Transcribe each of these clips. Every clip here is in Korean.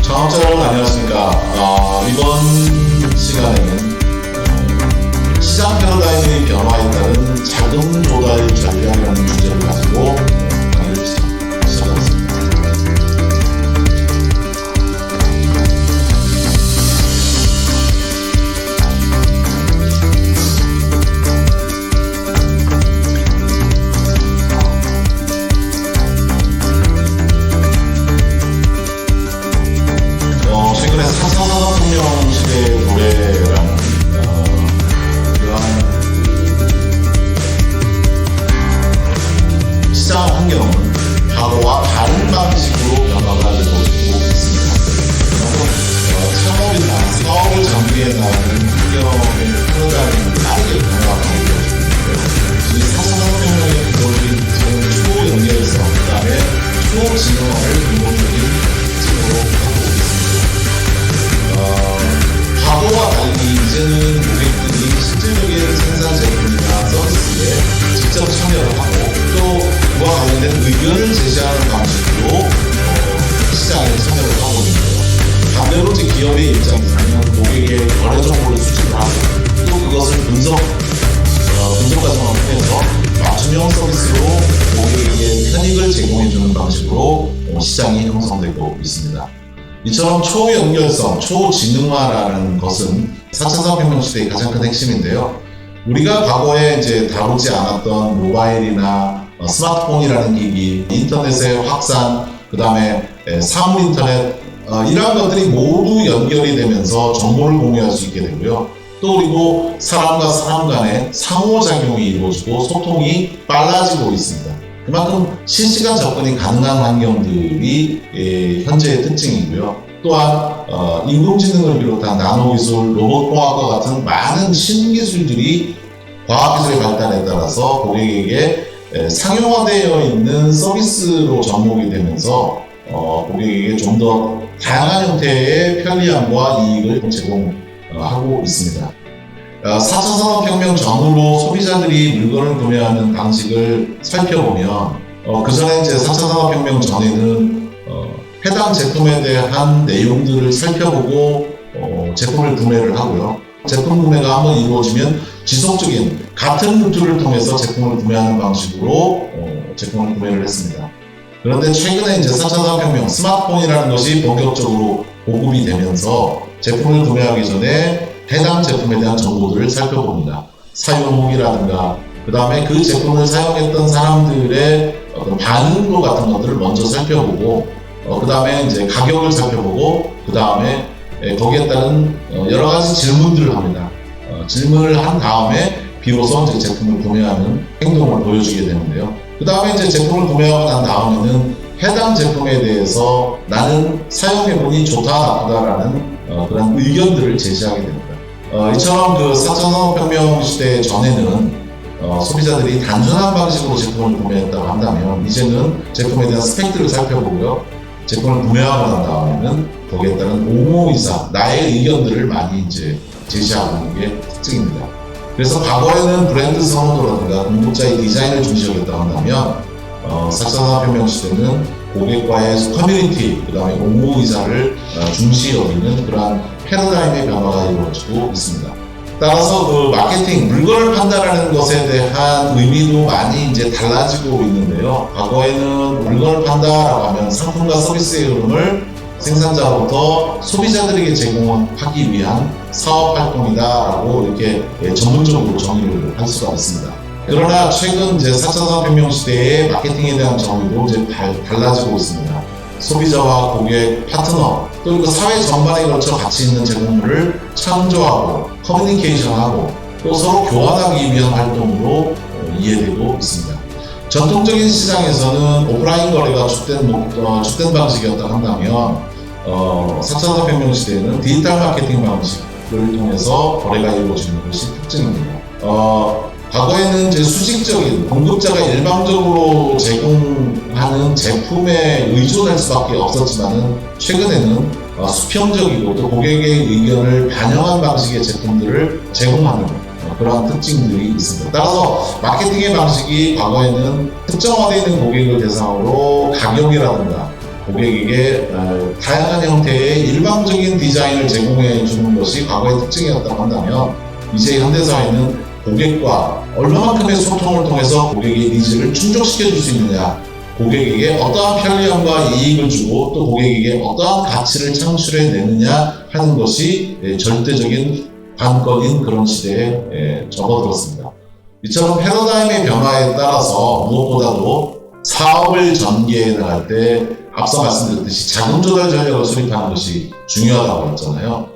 청취자 여러분 안녕하십니까. 이번 시간에는 시장 패러다임의 변화에 따른 자금 조달 전략이라는 주제를 가지고 강의를 시작하겠습니다. 최근에 4차 산업혁명 시대의 도래라는 시장 환경은 과거와 다른 방식으로 변화가 이루어지고 있습니다. 창업이나 사업을 전개해 나가는 환경의 패러다임이 빠르게 변화하고 있는데요. 이 4차 산업혁명의 기본적인 초보 연결성, 그 다음에 초진흥화를 근본적인 특징으로 하고 있습니다. 과거와 달리 이제는 고객들이 실질적인 생산 제품이나 서비스에 직접 참여를 하고 또 그와 관련된 의견을 제시하는 방식으로 시장에 참여를 하고 있는데요. 반대로 이제 기업의 입장에서는 고객의 거래 정보를 수집을 하고 또 그것을 분석 과정을 통해서 맞춤형 서비스로 고객에게 편익을 제공해주는 방식으로 시장이 형성되고 있습니다. 이처럼 초연결성, 초지능화라는 것은 4차 산업혁명 시대의 가장 큰 핵심인데요. 우리가 과거에 이제 다루지 않았던 모바일이나 스마트폰이라는 기기, 인터넷의 확산, 그 다음에 사물 인터넷, 이러한 것들이 모두 연결이 되면서 정보를 공유할 수 있게 되고요. 또 그리고 사람과 사람 간의 상호작용이 이루어지고 소통이 빨라지고 있습니다. 그만큼 실시간 접근이 가능한 환경들이 현재의 특징이고요. 또한 인공지능을 비롯한 나노기술, 로봇공학과 같은 많은 신기술들이 과학기술의 발달에 따라서 고객에게 상용화되어 있는 서비스로 접목이 되면서 고객에게 좀 더 다양한 형태의 편리함과 이익을 제공하고 있습니다. 4차 산업혁명 전후로 소비자들이 물건을 구매하는 방식을 살펴보면 그 전에 이제 4차 산업혁명 전에는 해당 제품에 대한 내용들을 살펴보고 제품을 구매를 하고요. 제품 구매가 한번 이루어지면 지속적인 같은 루트를 통해서 제품을 구매하는 방식으로 제품을 구매를 했습니다. 그런데 최근에 이제 4차 산업혁명 스마트폰이라는 것이 본격적으로 보급이 되면서 제품을 구매하기 전에 해당 제품에 대한 정보들을 살펴봅니다. 사용 후기라든가 그 다음에 그 제품을 사용했던 사람들의 어떤 반응도 같은 것들을 먼저 살펴보고 그 다음에 이제 가격을 살펴보고 그 다음에 거기에 따른 여러 가지 질문들을 합니다. 질문을 한 다음에 비로소 이제 제품을 구매하는 행동을 보여주게 되는데요. 그 다음에 이제 제품을 구매하고 난 다음에는 해당 제품에 대해서 나는 사용해보니 좋다 나쁘다라는 그런 의견들을 제시하게 됩니다. 이처럼 그 4차 산업혁명 시대 전에는 소비자들이 단순한 방식으로 제품을 구매했다고 한다면 이제는 제품에 대한 스펙들을 살펴보고요. 제품을 구매하고 난 다음에는 거기에 따른 옹호의사, 나의 의견들을 많이 이제 제시하고 있는 게 특징입니다. 그래서 과거에는 브랜드 선호도라든가 공급자의 디자인을 중시하겠다고 한다면 4차 산업혁명 시대는 고객과의 커뮤니티, 그 다음에 옹호의사를 중시 여기는 그러한 패러다임의 변화가 이루어지고 있습니다. 따라서 그 마케팅, 물건을 판단하는 것에 대한 의미도 많이 이제 달라지고 있는데요. 과거에는 물건을 판다라고 하면 상품과 서비스의 흐름을 생산자로부터 소비자들에게 제공하기 위한 사업 활동이다라고 이렇게 전문적으로 정의를 할 수가 있습니다. 그러나 최근 이제 4차 산업혁명 시대의 마케팅에 대한 정의도 이제 달라지고 있습니다. 소비자와 고객, 파트너, 또 그 사회 전반에 걸쳐 가치 있는 제공물을 창조하고 커뮤니케이션하고 또 서로 교환하기 위한 활동으로 이해되고 있습니다. 전통적인 시장에서는 오프라인 거래가 주된 방식이었다 한다면 4차 산업혁명 시대에는 디지털 마케팅 방식을 통해서 거래가 이루어지는 것이 특징입니다. 과거에는 이제 수직적인 공급자가 일방적으로 제공하는 제품에 의존할 수밖에 없었지만은 최근에는 수평적이고 또 고객의 의견을 반영한 방식의 제품들을 제공하는 그러한 특징들이 있습니다. 따라서 마케팅의 방식이 과거에는 특정화되어 있는 고객을 대상으로 가격이라든가 고객에게 다양한 형태의 일방적인 디자인을 제공해 주는 것이 과거의 특징이었다고 한다면, 이제 현대사회는 고객과 얼마만큼의 소통을 통해서 고객의 니즈를 충족시켜 줄 수 있느냐, 고객에게 어떠한 편리함과 이익을 주고 또 고객에게 어떠한 가치를 창출해 내느냐 하는 것이 절대적인 관건인 그런 시대에 접어들었습니다. 이처럼 패러다임의 변화에 따라서 무엇보다도 사업을 전개해 나갈 때 앞서 말씀드렸듯이 자금 조달 전략을 수립하는 것이 중요하다고 했잖아요.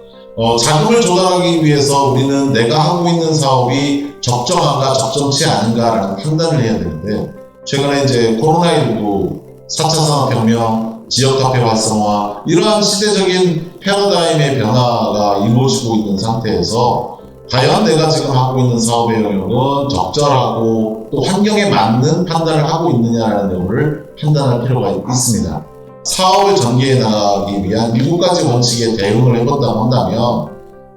자금을 조달하기 위해서 우리는 내가 하고 있는 사업이 적정한가 적정치 않은가라는 판단을 해야 되는데, 최근에 이제 코로나19, 4차 산업혁명, 지역카페 활성화, 이러한 시대적인 패러다임의 변화가 이루어지고 있는 상태에서 과연 내가 지금 하고 있는 사업의 영역은 적절하고 또 환경에 맞는 판단을 하고 있느냐라는 여부를 판단할 필요가 있습니다. 사업을 전개해 나가기 위한 7가지 원칙에 대응을 해본다고 한다면,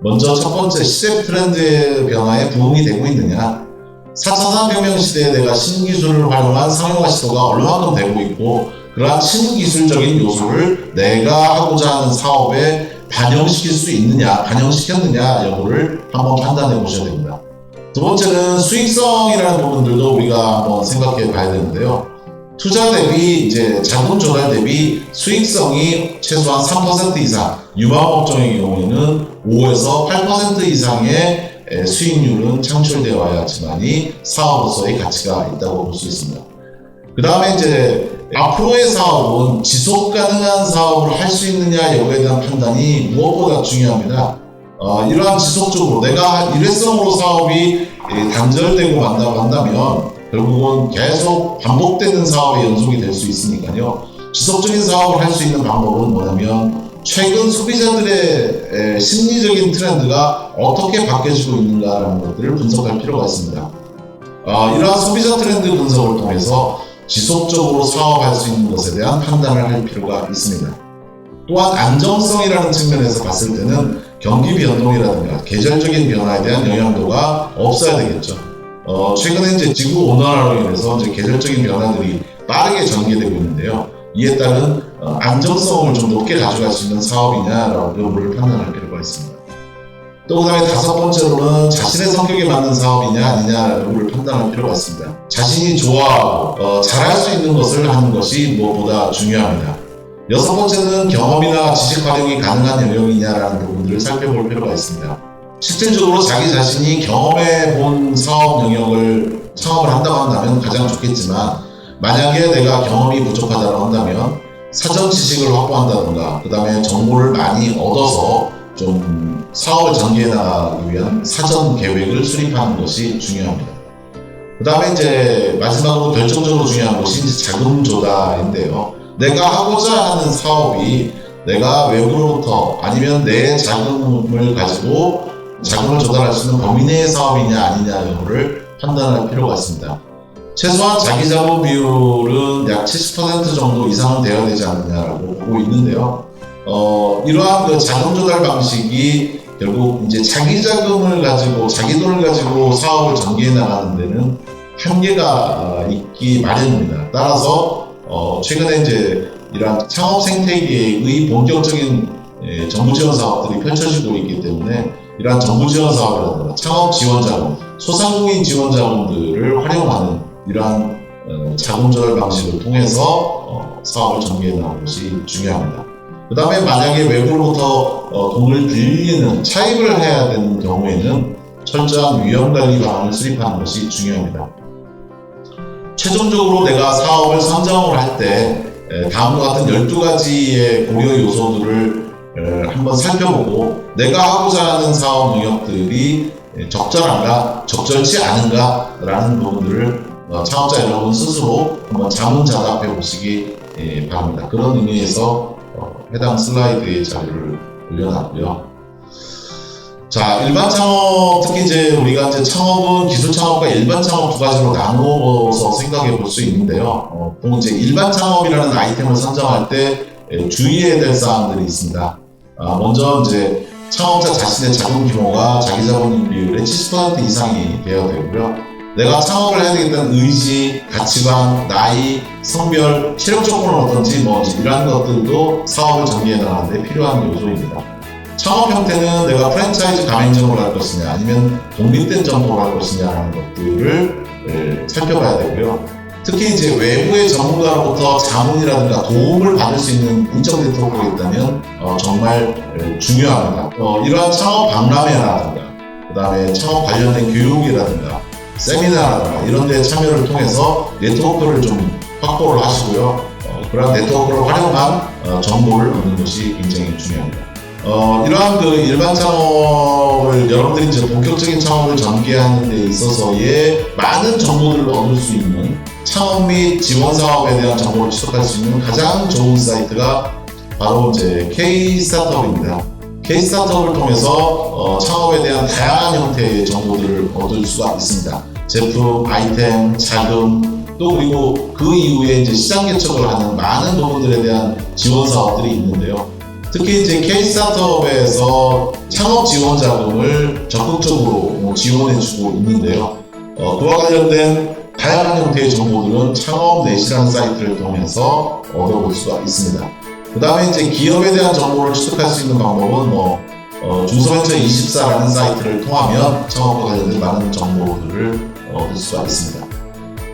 먼저 첫 번째, 시대 트렌드의 변화에 부응이 되고 있느냐, 4차 산업혁명 시대에 내가 신기술을 활용한 상용화 시도가 얼마만큼 되고 있고, 그러한 신기술적인 요소를 내가 하고자 하는 사업에 반영시킬 수 있느냐, 반영시켰느냐 여부를 한번 판단해 보셔야 됩니다. 두 번째는 수익성이라는 부분들도 우리가 한번 생각해 봐야 되는데요. 투자 대비 이제 자금 조달 대비 수익성이 최소한 3% 이상, 유망 업종의 경우에는 5에서 8% 이상의 수익률은 창출되어야지만이 사업으로서의 가치가 있다고 볼 수 있습니다. 그 다음에 이제 앞으로의 사업은 지속 가능한 사업을 할 수 있느냐 여부에 대한 판단이 무엇보다 중요합니다. 이러한 지속적으로 내가 일회성으로 사업이 단절되고 만다고 한다면 결국은 계속 반복되는 사업의 연속이 될 수 있으니까요. 지속적인 사업을 할 수 있는 방법은 뭐냐면, 최근 소비자들의 심리적인 트렌드가 어떻게 바뀌어지고 있는가라는 것들을 분석할 필요가 있습니다. 이러한 소비자 트렌드 분석을 통해서 지속적으로 사업할 수 있는 것에 대한 판단을 할 필요가 있습니다. 또한 안정성이라는 측면에서 봤을 때는 경기 변동이라든가 계절적인 변화에 대한 영향도가 없어야 되겠죠. 최근에 이제 지구 온난화로 인해서 이제 계절적인 변화들이 빠르게 전개되고 있는데요. 이에 따른 안정성을 좀 높게 가져갈 수 있는 사업이냐라고 여부를 판단할 필요가 있습니다. 또 그다음에 다섯 번째로는 자신의 성격에 맞는 사업이냐 아니냐 여부를 판단할 필요가 있습니다. 자신이 좋아하고 잘할 수 있는 것을 하는 것이 무엇보다 중요합니다. 여섯 번째는 경험이나 지식 활용이 가능한 영역이냐라는 부분들을 살펴볼 필요가 있습니다. 실질적으로 자기 자신이 경험해 본 사업 영역을 창업을 한다고 한다면 가장 좋겠지만, 만약에 내가 경험이 부족하다고 한다면 사전 지식을 확보한다던가 그 다음에 정보를 많이 얻어서 좀 사업을 전개해 나가기 위한 사전 계획을 수립하는 것이 중요합니다. 그 다음에 이제 마지막으로 결정적으로 중요한 것이 이제 자금 조달인데요. 내가 하고자 하는 사업이 내가 외부로부터 아니면 내 자금을 가지고 자금을 조달할 수 있는 범위 내의 사업이냐 아니냐 여부를 판단할 필요가 있습니다. 최소한 자기 자본 비율은 약 70% 정도 이상은 되어야 되지 않느냐라고 보고 있는데요. 이러한 그 자금 조달 방식이 결국 이제 자기 자금을 가지고 자기 돈을 가지고 사업을 전개해 나가는 데는 한계가 있기 마련입니다. 따라서 최근에 이제 이러한 창업 생태계의 본격적인 정부 지원 사업들이 펼쳐지고 있기 때문에 이러한 정부 지원 사업이라든가 창업 지원 자금, 소상공인 지원 자금들을 활용하는 이러한 자금 조달 방식을 통해서 사업을 전개해 나가는 것이 중요합니다. 그 다음에 만약에 외부로부터 돈을 빌리는 차입을 해야 되는 경우에는 철저한 위험관리 방안을 수립하는 것이 중요합니다. 최종적으로 내가 사업을 선정을 할 때 다음과 같은 12가지의 고려 요소들을 한번 살펴보고 내가 하고자 하는 사업 영역들이 적절한가, 적절치 않은가 라는 부분들을 창업자 여러분 스스로 한번 자문자답해 보시기 바랍니다. 그런 의미에서 해당 슬라이드의 자료를 올려놨고요. 자, 일반 창업, 특히 이제 우리가 이제 창업은 기술 창업과 일반 창업 두 가지로 나누어서 생각해 볼 수 있는데요. 보통 이제 일반 창업이라는 아이템을 선정할 때 주의해야 될 사항들이 있습니다. 먼저 이제 창업자 자신의 자금 규모가 자기 자본 비율의 70% 이상이 되어야 되고요. 내가 창업을 해야 되겠다는 의지, 가치관, 나이, 성별, 체력 조건은 어떤지 이러한 것들도 사업을 전개해 나가는 데 필요한 요소입니다. 창업 형태는 내가 프랜차이즈 가맹점으로 할 것이냐 아니면 독립된 점포로 할 것이냐라는 것들을 살펴봐야 되고요. 특히 이제 외부의 전문가로부터 자문이라든가 도움을 받을 수 있는 인적 네트워크가 있다면 정말 중요합니다. 이러한 창업 박람회라든가 그 다음에 창업 관련된 교육이라든가 세미나라든가 이런 데 참여를 통해서 네트워크를 좀 확보를 하시고요. 그런 네트워크를 활용한 정보를 얻는 것이 굉장히 중요합니다. 이러한 그 일반 창업을 여러분들이 이제 본격적인 창업을 전개하는 데 있어서의 많은 정보들을 얻을 수 있는 창업 및 지원 사업에 대한 정보를 추적할 수 있는 가장 좋은 사이트가 바로 이제 K-스타트업입니다. K-스타트업을 통해서 창업에 대한 다양한 형태의 정보들을 얻을 수가 있습니다. 제품, 아이템, 자금, 또 그리고 그 이후에 이제 시장 개척을 하는 많은 부분들에 대한 지원 사업들이 있는데요. 특히 이제 K-스타트업에서 창업 지원 자금을 적극적으로 지원해주고 있는데요. 그와 관련된 다양한 형태의 정보들은 창업 넷이라는 사이트를 통해서 얻어볼 수가 있습니다. 그 다음에 이제 기업에 대한 정보를 추적할 수 있는 방법은 중소벤처24라는 사이트를 통하면 창업과 관련된 많은 정보들을 얻을 수가 있습니다.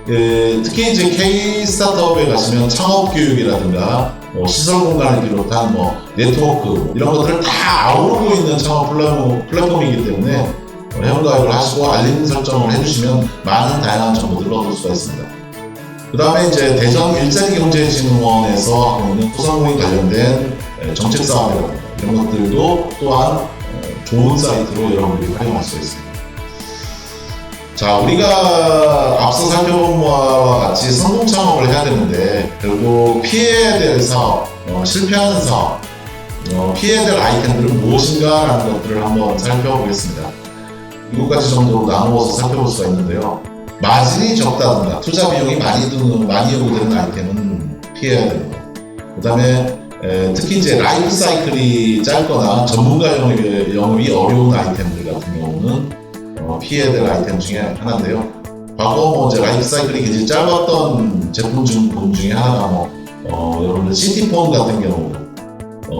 특히 이제 K-스타트업에 가시면 창업 교육이라든가 시설 공간을 비롯한 네트워크 이런 것들을 다 아우르고 있는 창업 플랫폼이기 때문에 회원가입을 하시고 알림 설정을 해주시면 많은 다양한 정보들을 얻을 수가 있습니다. 그 다음에 이제 대전 일자리경제진흥원에서 하고 있는 소상공인 관련된 정책 사업이라든가 이런 것들도 또한 좋은 사이트로 여러분들이 활용할 수 있습니다. 자, 우리가 앞서 살펴본 바와 같이 성공 창업을 해야 되는데 결국 피해야 될 사업, 실패하는 사업, 피해야 될 아이템들은 무엇인가 라는 것들을 한번 살펴보겠습니다. 7가지 정도로 나누어서 살펴볼 수가 있는데요. 마진이 적다든가 투자 비용이 많이 요구되는 아이템은 피해야 됩니다. 그 다음에 특히 이제 라이프 사이클이 짧거나 전문가 영업이 어려운 아이템들 같은 경우는 피해야 될 아이템 중에 하나인데요. 과거 이제 라이프 사이클이 굉장히 짧았던 제품 중에 하나가 여러분들 시티폰 같은 경우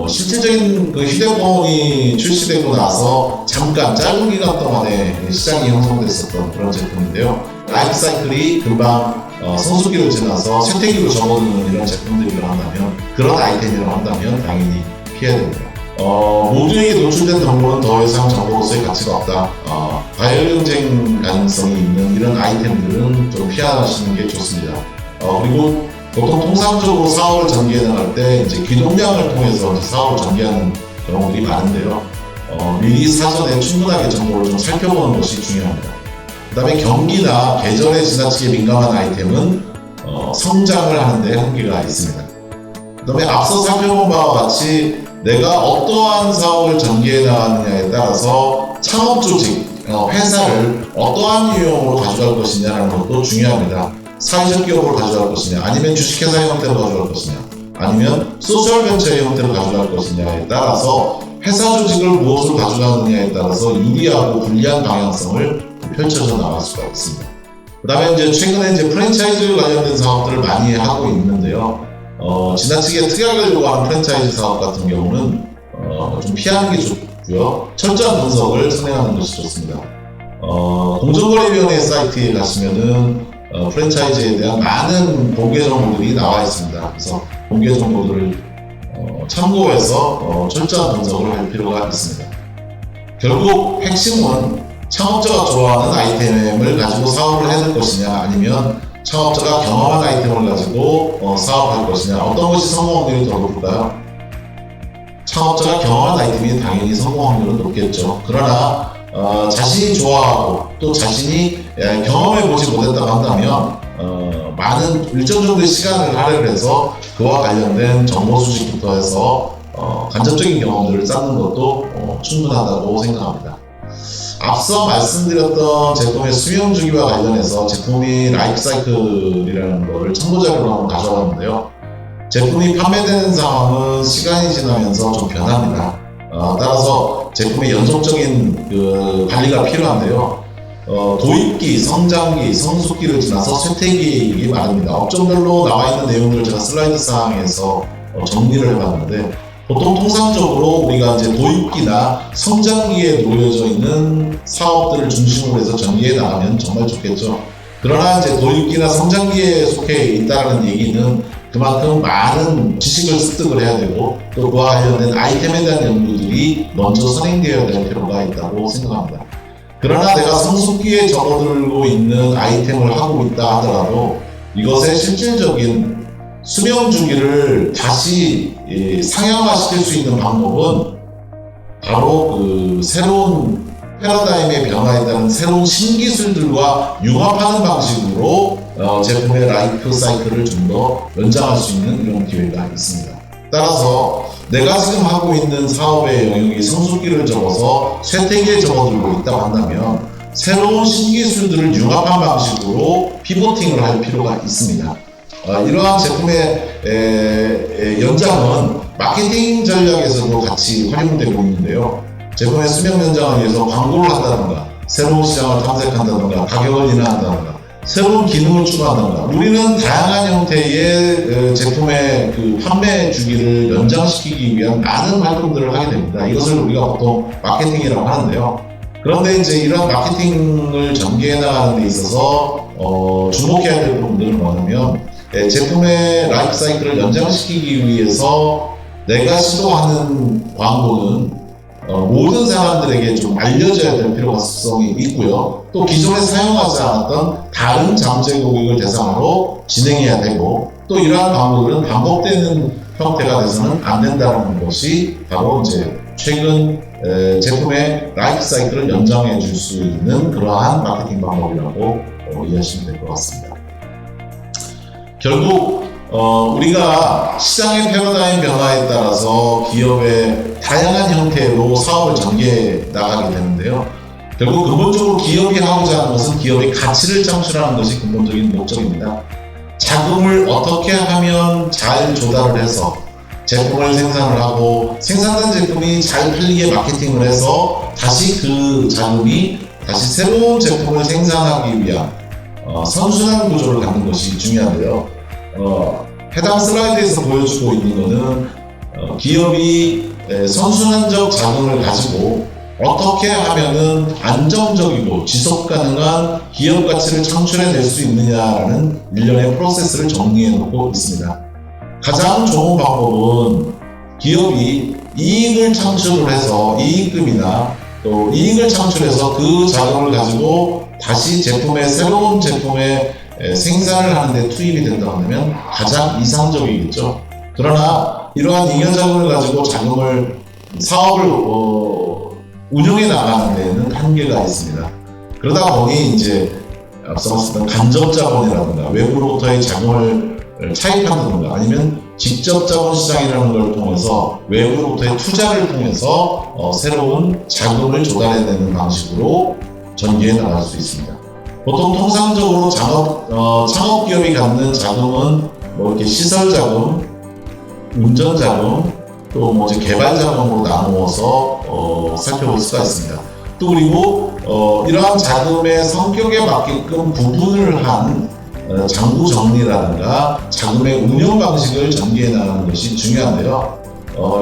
실질적인 그 휴대폰이 출시되고 나서 잠깐 짧은 기간 동안에 시장이 형성됐었던 그런 제품인데요. 라이프 사이클이 금방 성수기를 지나서 쇠퇴기로 접어드는 이런 제품들이라 한다면 그런 아이템이라고 한다면 당연히 피해야 됩니다. 모두에게 노출된 정보는 더 이상 정보로서의 가치가 없다. 과열 경쟁 가능성이 있는 이런 아이템들은 좀 피하시는 게 좋습니다. 그리고 보통 통상적으로 사업을 전개해 나갈 때 이제 기동량을 통해서 사업을 전개하는 경우들이 많은데요. 미리 사전에 충분하게 정보를 좀 살펴보는 것이 중요합니다. 그 다음에 경기나 계절에 지나치게 민감한 아이템은 성장을 하는데 한계가 있습니다. 그 다음에 앞서 살펴본 바와 같이 내가 어떠한 사업을 전개해 나가느냐에 따라서 창업 조직, 회사를 어떠한 유형으로 가져갈 것이냐라는 것도 중요합니다. 사회적 기업으로 가져갈 것이냐, 아니면 주식회사 형태로 가져갈 것이냐, 아니면 소셜벤처의 형태로 가져갈 것이냐에 따라서 회사 조직을 무엇으로 가져가느냐에 따라서 유리하고 불리한 방향성을 펼쳐져 나갈 수가 있습니다. 그 다음에 이제 최근에 이제 프랜차이즈 관련된 사업들을 많이 하고 있는데요. 지나치게 특약을 요구하는 프랜차이즈 사업 같은 경우는 좀 피하는 게 좋고요. 철저한 분석을 선행하는 것이 좋습니다. 공정거래위원회 사이트에 가시면은 프랜차이즈에 대한 많은 공개 정보들이 나와 있습니다. 그래서 공개 정보들을 참고해서 철저한 분석을 할 필요가 있습니다. 결국 핵심은 창업자가 좋아하는 아이템을 가지고 사업을 해낼 것이냐, 아니면 창업자가 경험한 아이템을 가지고 사업할 것이냐, 어떤 것이 성공 확률이 더 높을까요? 창업자가 경험한 아이템이 당연히 성공 확률은 높겠죠. 그러나 자신이 좋아하고 또 자신이 경험해보지 못했다고 한다면 많은 일정 정도의 시간을 할애해서 그와 관련된 정보 수집부터 해서 간접적인 경험들을 쌓는 것도 충분하다고 생각합니다. 앞서 말씀드렸던 제품의 수명 주기와 관련해서 제품이 라이프 사이클이라는 것을 참고자료로 한번 가져왔는데요. 제품이 판매되는 상황은 시간이 지나면서 좀 변합니다. 따라서 제품의 연속적인 그 관리가 필요한데요. 도입기, 성장기, 성숙기를 지나서 쇠퇴기이기 마련입니다. 업종별로 나와 있는 내용들을 제가 슬라이드 상에서 정리를 해봤는데, 보통 통상적으로 우리가 이제 도입기나 성장기에 놓여져 있는 사업들을 중심으로 해서 전개해 나가면 정말 좋겠죠. 그러나 이제 도입기나 성장기에 속해 있다는 얘기는 그만큼 많은 지식을 습득을 해야 되고, 또 그와 관련된 아이템에 대한 연구들이 먼저 선행되어야 될 필요가 있다고 생각합니다. 그러나 내가 성숙기에 접어들고 있는 아이템을 하고 있다 하더라도 이것의 실질적인 수명 주기를 다시 상향화시킬 수 있는 방법은 바로 그 새로운 패러다임의 변화에 따른 새로운 신기술들과 융합하는 방식으로 제품의 라이프 사이클을 좀 더 연장할 수 있는 이런 기회가 있습니다. 따라서 내가 지금 하고 있는 사업의 영역이 성숙기를 접어서 쇠퇴기에 접어들고 있다고 한다면 새로운 신기술들을 융합한 방식으로 피보팅을 할 필요가 있습니다. 이러한 제품의 연장은 마케팅 전략에서도 같이 활용되고 있는데요. 제품의 수명 연장을 위해서 광고를 한다든가, 새로운 시장을 탐색한다든가, 가격을 인하한다든가, 새로운 기능을 추가한다든가, 우리는 다양한 형태의 제품의 그 판매 주기를 연장시키기 위한 많은 활동들을 하게 됩니다. 이것을 우리가 보통 마케팅이라고 하는데요. 그런데 이제 이런 마케팅을 전개해 나가는 데 있어서 주목해야 될 부분들은 뭐냐면, 제품의 라이프 사이클을 연장시키기 위해서 내가 시도하는 광고는 모든 사람들에게 좀 알려져야 될 필요성이 있고요. 또 기존에 사용하지 않았던 다른 잠재 고객을 대상으로 진행해야 되고, 또 이러한 광고들은 반복되는 형태가 돼서는 안 된다는 것이 바로 이제 최근 제품의 라이프 사이클을 연장해 줄 수 있는 그러한 마케팅 방법이라고 이해하시면 될 것 같습니다. 결국 우리가 시장의 패러다임 변화에 따라서 기업의 다양한 형태로 사업을 전개해 나가게 되는데요. 결국 근본적으로 기업이 하고자 하는 것은 기업의 가치를 창출하는 것이 근본적인 목적입니다. 자금을 어떻게 하면 잘 조달을 해서 제품을 생산을 하고, 생산된 제품이 잘 팔리게 마케팅을 해서 다시 그 자금이 다시 새로운 제품을 생산하기 위한 선순환 구조를 갖는 것이 중요한데요. 해당 슬라이드에서 보여주고 있는 것은 기업이 선순환적 자금을 가지고 어떻게 하면은 안정적이고 지속 가능한 기업 가치를 창출해낼 수 있느냐라는 일련의 프로세스를 정리해 놓고 있습니다. 가장 좋은 방법은 기업이 이익을 창출을 해서 이익금이나 또 이익을 창출해서 그 자금을 가지고 다시 새로운 제품의 생산을 하는데 투입이 된다고 하면 가장 이상적이겠죠. 그러나 이러한 잉여 자금을 가지고 사업을 운영해 나가는 데에는 한계가 있습니다. 그러다 보니 이제 앞서 말씀드린 간접 자본이라든가 외부로부터의 자금을 차입한다든가, 아니면 직접 자본 시장이라는 걸 통해서 외부로부터의 투자를 통해서 새로운 자금을 조달해내는 방식으로 전개해 나갈 수 있습니다. 보통 통상적으로 창업 기업이 갖는 자금은 뭐 이렇게 시설 자금, 운전 자금, 또 뭐 이제 개발 자금으로 나누어서 살펴볼 수가 있습니다. 또 그리고 이러한 자금의 성격에 맞게끔 구분을 한 장부 정리라든가 자금의 운영 방식을 전개해 나가는 것이 중요한데요.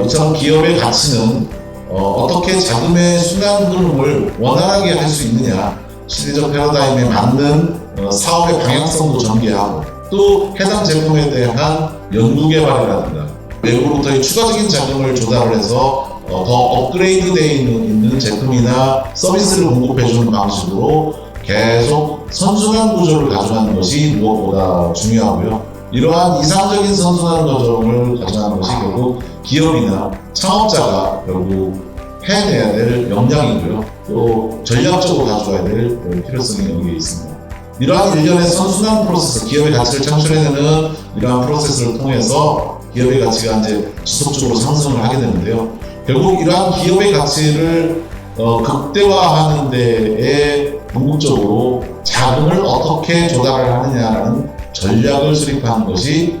이처럼 기업의 가치는 어떻게 자금의 순환 흐름을 원활하게 할 수 있느냐, 시대적 패러다임에 맞는 사업의 방향성도 전개하고, 또 해당 제품에 대한 연구개발이라든가 외부로부터의 추가적인 자금을 조달을 해서 더 업그레이드 되어 있는 제품이나 서비스를 공급해주는 방식으로 계속 선순환 구조를 가져가는 것이 무엇보다 중요하고요. 이러한 이상적인 선순환 과정을 가져가는 것이 결국 기업이나 창업자가 결국 해내야 될 역량이고요. 또 전략적으로 가져가야 될 필요성이 여기에 있습니다. 이러한 일련의 선순환 프로세스, 기업의 가치를 창출해내는 이러한 프로세스를 통해서 기업의 가치가 이제 지속적으로 상승을 하게 되는데요. 결국 이러한 기업의 가치를 극대화하는 데에 궁극적으로 자금을 어떻게 조달을 하느냐라는 전략을 수립하는 것이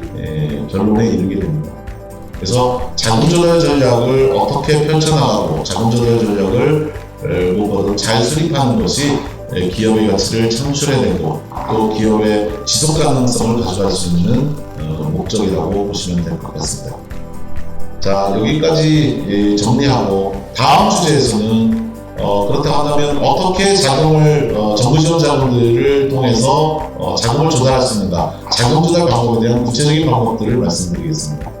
결론에 이르게 됩니다. 그래서 자금 조달 전략을 어떻게 펼쳐나가고 자금 조달 전략을 무엇보다도 잘 수립하는 것이 기업의 가치를 창출해내고 또 기업의 지속 가능성을 가져갈 수 있는 목적이라고 보시면 될 것 같습니다. 자, 여기까지 정리하고 다음 주제에서는 그렇다고 한다면 어떻게 자금을 정부 지원 자금들을 통해서 자금을 조달할 수 있는가, 자금 조달 방법에 대한 구체적인 방법들을 말씀드리겠습니다.